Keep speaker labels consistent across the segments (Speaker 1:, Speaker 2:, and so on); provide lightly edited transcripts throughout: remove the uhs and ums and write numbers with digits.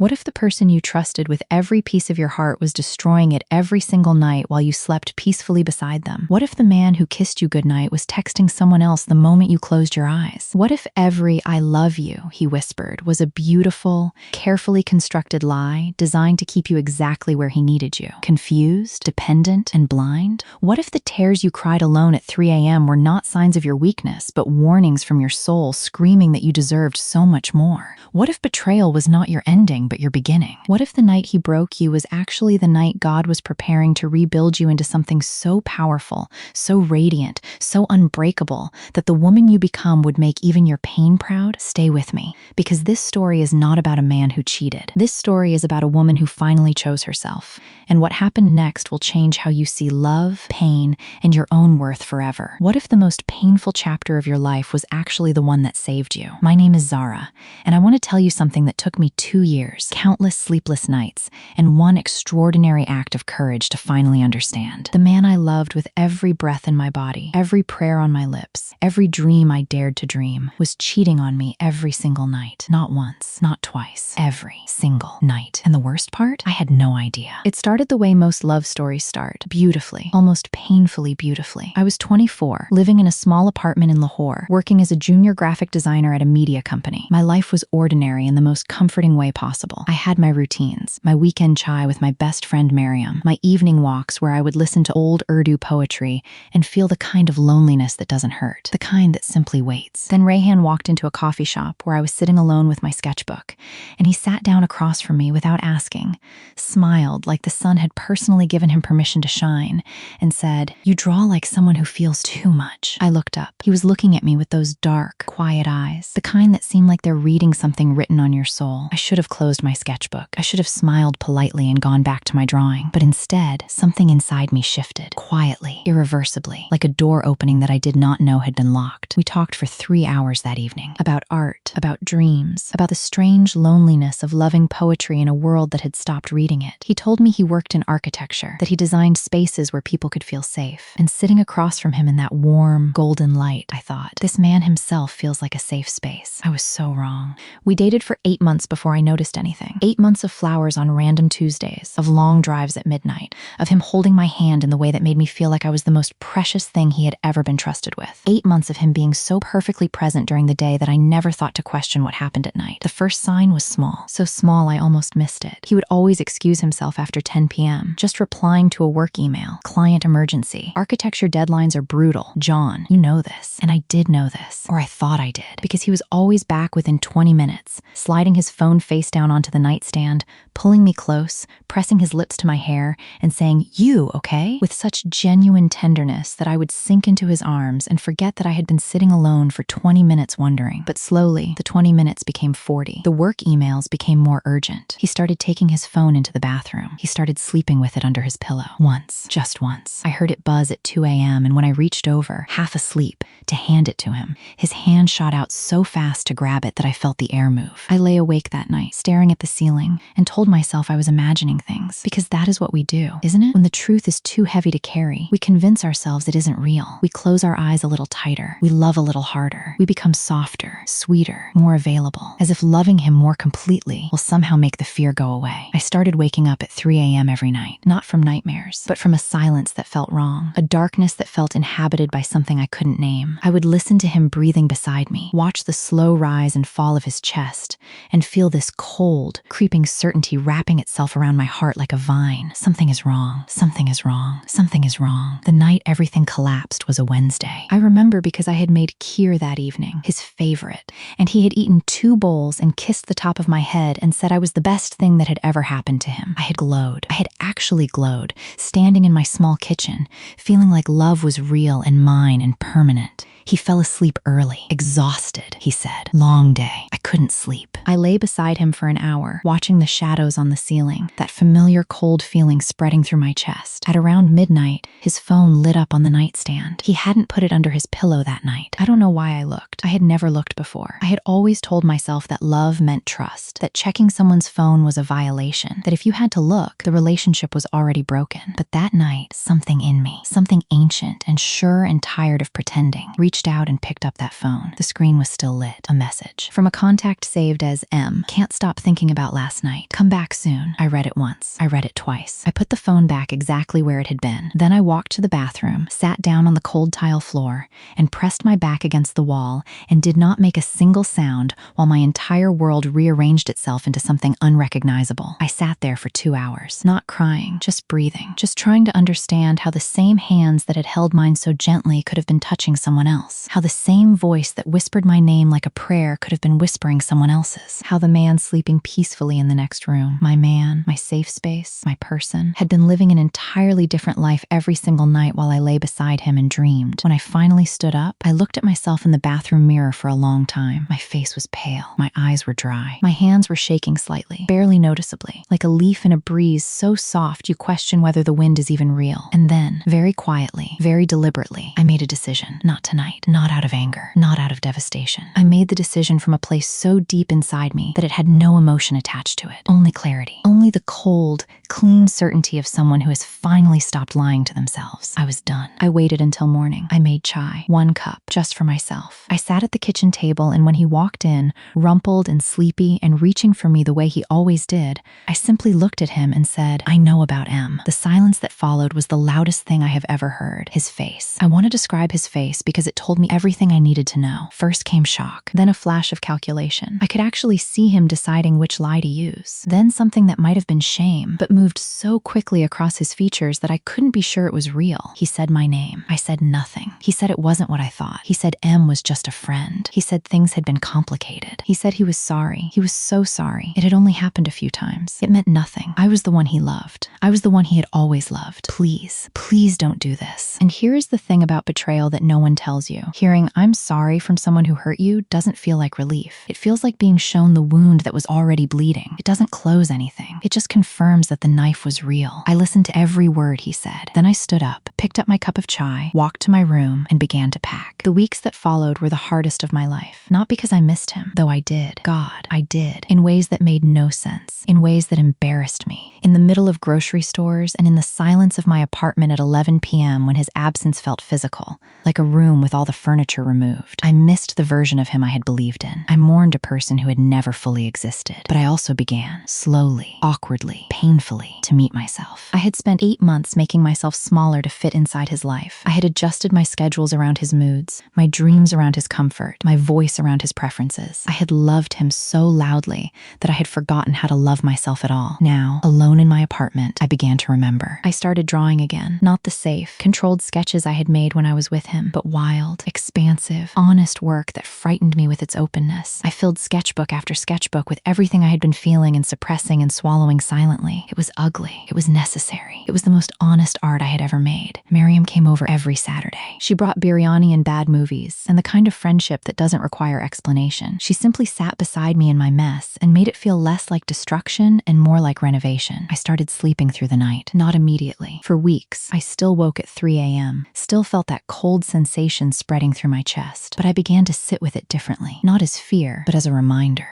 Speaker 1: What if the person you trusted with every piece of your heart was destroying it every single night while you slept peacefully beside them? What if the man who kissed you goodnight was texting someone else the moment you closed your eyes? What if every "I love you," he whispered, was a beautiful, carefully constructed lie designed to keep you exactly where he needed you? Confused, dependent, and blind? What if the tears you cried alone at 3 a.m. were not signs of your weakness, but warnings from your soul screaming that you deserved so much more? What if betrayal was not your ending, but your beginning? What if the night he broke you was actually the night God was preparing to rebuild you into something so powerful, so radiant, so unbreakable, that the woman you become would make even your pain proud? Stay with me, because this story is not about a man who cheated. This story is about a woman who finally chose herself, and what happened next will change how you see love, pain, and your own worth forever. What if the most painful chapter of your life was actually the one that saved you? My name is Zara, and I want to tell you something that took me 2 years, countless sleepless nights, and one extraordinary act of courage to finally understand. The man I loved with every breath in my body, every prayer on my lips, every dream I dared to dream, was cheating on me every single night. Not once, not twice, every single night. And the worst part? I had no idea. It started the way most love stories start, beautifully, almost painfully beautifully. I was 24, living in a small apartment in Lahore, working as a junior graphic designer at a media company. My life was ordinary in the most comforting way possible. I had my routines, my weekend chai with my best friend Miriam, my evening walks where I would listen to old Urdu poetry and feel the kind of loneliness that doesn't hurt, the kind that simply waits. Then Rayhan walked into a coffee shop where I was sitting alone with my sketchbook, and he sat down across from me without asking, smiled like the sun had personally given him permission to shine, and said, "You draw like someone who feels too much." I looked up. He was looking at me with those dark, quiet eyes, the kind that seem like they're reading something written on your soul. I should have closed my sketchbook. I should have smiled politely and gone back to my drawing. But instead, something inside me shifted, quietly, irreversibly, like a door opening that I did not know had been locked. We talked for 3 hours that evening, about art, about dreams, about the strange loneliness of loving poetry in a world that had stopped reading it. He told me he worked in architecture, that he designed spaces where people could feel safe. And sitting across from him in that warm, golden light, I thought, this man himself feels like a safe space. I was so wrong. We dated for 8 months before I noticed anything. 8 months of flowers on random Tuesdays, of long drives at midnight, of him holding my hand in the way that made me feel like I was the most precious thing he had ever been trusted with. 8 months of him being so perfectly present during the day that I never thought to question what happened at night. The first sign was small, so small I almost missed it. He would always excuse himself after 10 p.m., just replying to a work email, client emergency. Architecture deadlines are brutal. John, you know this. And I did know this, or I thought I did, because he was always back within 20 minutes, sliding his phone face down onto the nightstand, pulling me close, pressing his lips to my hair, and saying, "You okay?" with such genuine tenderness that I would sink into his arms and forget that I had been sitting alone for 20 minutes wondering. But slowly, the 20 minutes became 40. The work emails became more urgent. He started taking his phone into the bathroom. He started sleeping with it under his pillow. Once, just once, I heard it buzz at 2 a.m., and when I reached over, half asleep, to hand it to him, his hand shot out so fast to grab it that I felt the air move. I lay awake that night, staring at the ceiling, and told myself I was imagining things, because that is what we do, isn't it? When the truth is too heavy to carry, we convince ourselves it isn't real. We close our eyes a little tighter. We love a little harder. We become softer, sweeter, more available, as if loving him more completely will somehow make the fear go away. I started waking up at 3 a.m. every night, not from nightmares, but from a silence that felt wrong, a darkness that felt inhabited by something I couldn't name. I would listen to him breathing beside me, watch the slow rise and fall of his chest, and feel this cold, creeping certainty wrapping itself around my heart like a vine. Something is wrong. Something is wrong. Something is wrong. The night everything collapsed was a Wednesday. I remember because I had made kheer that evening, his favorite, and he had eaten 2 bowls and kissed the top of my head and said I was the best thing that had ever happened to him. I had glowed. I had actually glowed, standing in my small kitchen, feeling like love was real and mine and permanent. He fell asleep early, exhausted, he said. Long day. I couldn't sleep. I lay beside him for an hour, watching the shadows on the ceiling, that familiar cold feeling spreading through my chest. At around midnight, his phone lit up on the nightstand. He hadn't put it under his pillow that night. I don't know why I looked. I had never looked before. I had always told myself that love meant trust, that checking someone's phone was a violation, that if you had to look, the relationship was already broken. But that night, something in me, something ancient and sure and tired of pretending, reached reached out and picked up that phone. The screen was still lit. A message from a contact saved as M. Can't stop thinking about last night. Come back soon. I read it once. I read it twice. I put the phone back exactly where it had been. Then I walked to the bathroom, sat down on the cold tile floor, and pressed my back against the wall and did not make a single sound while my entire world rearranged itself into something unrecognizable. I sat there for 2 hours, not crying, just breathing, just trying to understand how the same hands that had held mine so gently could have been touching someone else, how the same voice that whispered my name like a prayer could have been whispering someone else's, how the man sleeping peacefully in the next room, my man, my safe space, my person, had been living an entirely different life every single night while I lay beside him and dreamed. When I finally stood up, I looked at myself in the bathroom mirror for a long time. My face was pale. My eyes were dry. My hands were shaking slightly, barely noticeably, like a leaf in a breeze so soft you question whether the wind is even real. And then, very quietly, very deliberately, I made a decision. Not tonight. Not out of anger. Not out of devastation. I made the decision from a place so deep inside me that it had no emotion attached to it. Only clarity. Only the cold, clean certainty of someone who has finally stopped lying to themselves. I was done. I waited until morning. I made chai, 1 cup, just for myself. I sat at the kitchen table, and when he walked in, rumpled and sleepy and reaching for me the way he always did, I simply looked at him and said, I know about M. The silence that followed was the loudest thing I have ever heard. His face. I want to describe his face because it told me everything I needed to know. First came shock, then a flash of calculation. I could actually see him deciding which lie to use. Then something that might have been shame, but moved so quickly across his features that I couldn't be sure it was real. He said my name. I said nothing. He said it wasn't what I thought. He said M was just a friend. He said things had been complicated. He said he was sorry. He was so sorry. It had only happened a few times. It meant nothing. I was the one he loved. I was the one he had always loved. Please, please don't do this. And here is the thing about betrayal that no one tells you. Hearing I'm sorry from someone who hurt you doesn't feel like relief. It feels like being shown the wound that was already bleeding. It doesn't close anything. It just confirms that the knife was real. I listened to every word he said. Then I stood up, picked up my cup of chai, walked to my room, and began to pack. The weeks that followed were the hardest of my life. Not because I missed him, though I did. God, I did. In ways that made no sense. In ways that embarrassed me. In the middle of grocery stores and in the silence of my apartment at 11 p.m. when his absence felt physical, like a room with all the furniture removed. I missed the version of him I had believed in. I mourned a person who had never fully existed. But I also began, slowly, awkwardly, painfully, to meet myself. I had spent 8 months making myself smaller to fit inside his life. I had adjusted my schedules around his moods, my dreams around his comfort, my voice around his preferences. I had loved him so loudly that I had forgotten how to love myself at all. Now, alone in my apartment, I began to remember. I started drawing again. Not the safe, controlled sketches I had made when I was with him, but wild, expansive, honest work that frightened me with its openness. I filled sketchbook after sketchbook with everything I had been feeling and suppressing and swallowing silently. It was ugly. It was necessary. It was the most honest art I had ever made. Miriam came over every Saturday. She brought biryani and bad movies, and the kind of friendship that doesn't require explanation. She simply sat beside me in my mess and made it feel less like destruction and more like renovation. I started sleeping through the night, not immediately. For weeks, I still woke at 3 a.m., still felt that cold sensation spreading through my chest, but I began to sit with it differently, not as fear, but as a reminder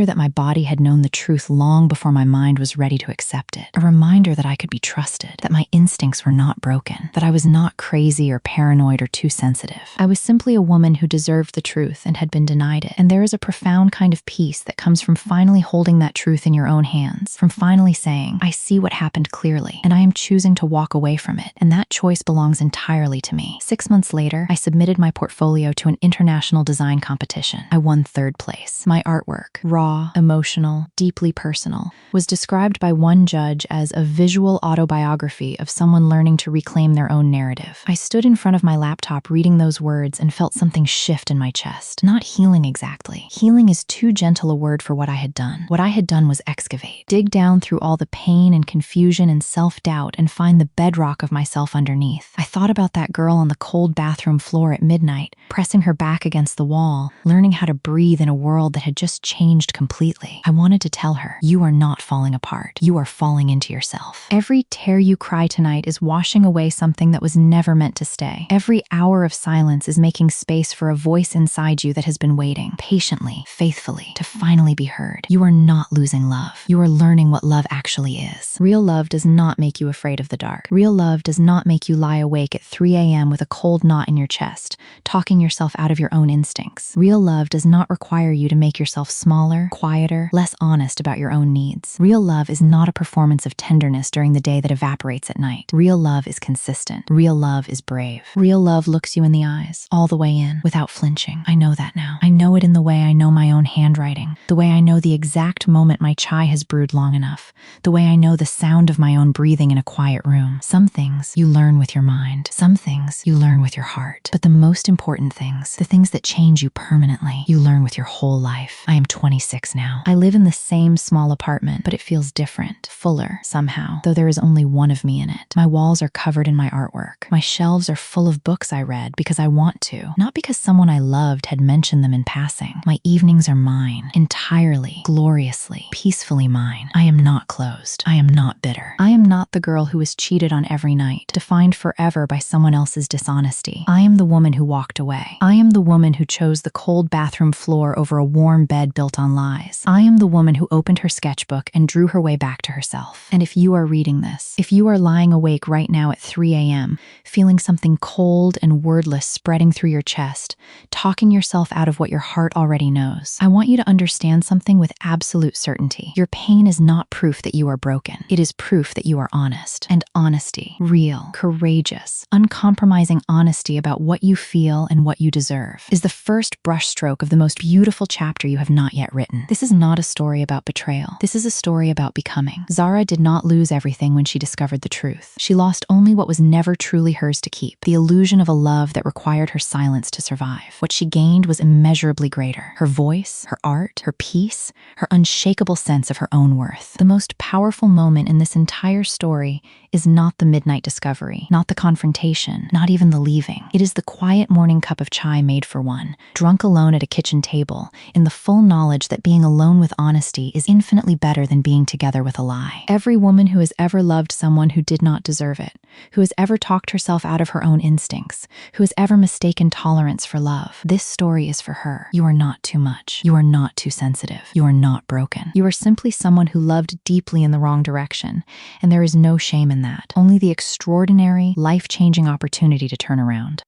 Speaker 1: that my body had known the truth long before my mind was ready to accept it, a reminder that I could be trusted, that my instincts were not broken, that I was not crazy or paranoid or too sensitive. I was simply a woman who deserved the truth and had been denied it, and there is a profound kind of peace that comes from finally holding that truth in your own hands, from finally saying, I see what happened clearly, and I am choosing to walk away from it, and that choice belongs entirely to me. 6 months later, I submitted my portfolio to an international design competition. I won 3rd place. My artwork, raw, emotional, deeply personal, was described by one judge as a visual autobiography of someone learning to reclaim their own narrative. I stood in front of my laptop reading those words and felt something shift in my chest. Not healing exactly. Healing is too gentle a word for what I had done. What I had done was excavate, dig down through all the pain and confusion and self-doubt and find the bedrock of myself underneath. I thought about that girl on the cold bathroom floor at midnight, pressing her back against the wall, learning how to breathe in a world that had just changed completely. I wanted to tell her, you are not falling apart. You are falling into yourself. Every tear you cry tonight is washing away away something that was never meant to stay. Every hour of silence is making space for a voice inside you that has been waiting, patiently, faithfully, to finally be heard. You are not losing love. You are learning what love actually is. Real love does not make you afraid of the dark. Real love does not make you lie awake at 3 a.m. with a cold knot in your chest, talking yourself out of your own instincts. Real love does not require you to make yourself smaller, quieter, less honest about your own needs. Real love is not a performance of tenderness during the day that evaporates at night. Real love is consistent. Real love is brave. Real love looks you in the eyes, all the way in, without flinching. I know that now. I know it in the way I know my own handwriting, the way I know the exact moment my chai has brewed long enough, the way I know the sound of my own breathing in a quiet room. Some things you learn with your mind. Some things you learn with your heart. But the most important things, the things that change you permanently, you learn with your whole life. I am 26 now. I live in the same small apartment, but it feels different, fuller, somehow, though there is only one of me in it. My walls are covered in my artwork. My shelves are full of books I read because I want to, not because someone I loved had mentioned them in passing. My evenings are mine, entirely, gloriously, peacefully mine. I am not closed. I am not bitter. I am not the girl who is cheated on every night, defined forever by someone else's dishonesty. I am the woman who walked away. I am the woman who chose the cold bathroom floor over a warm bed built on lies. I am the woman who opened her sketchbook and drew her way back to herself. And if you are reading this, if you are lying awake right now at 3 a.m., feeling something cold and wordless spreading through your chest, talking yourself out of what your heart already knows, I want you to understand something with absolute certainty. Your pain is not proof that you are broken. It is proof that you are honest. And honesty, real, courageous, uncompromising honesty about what you feel and what you deserve, is the first brushstroke of the most beautiful chapter you have not yet written. This is not a story about betrayal. This is a story about becoming. Zara did not lose everything when she discovered the truth. She lost only what was never truly hers to keep, the illusion of a love that required her silence to survive. What she gained was immeasurably greater: her voice, her art, her peace, her unshakable sense of her own worth. The most powerful moment in this entire story is not the midnight discovery, not the confrontation, not even the leaving. It is the quiet morning cup of chai made for one, drunk alone at a kitchen table, in the full knowledge that being alone with honesty is infinitely better than being together with a lie. Every woman who has ever loved someone who did not deserve it, who has ever talked herself out of her own instincts, who has ever mistaken tolerance for love, this story is for her. You are not too much. You are not too sensitive. You are not broken. You are simply someone who loved deeply in the wrong direction, and there is no shame in that, only the extraordinary, life-changing opportunity to turn around.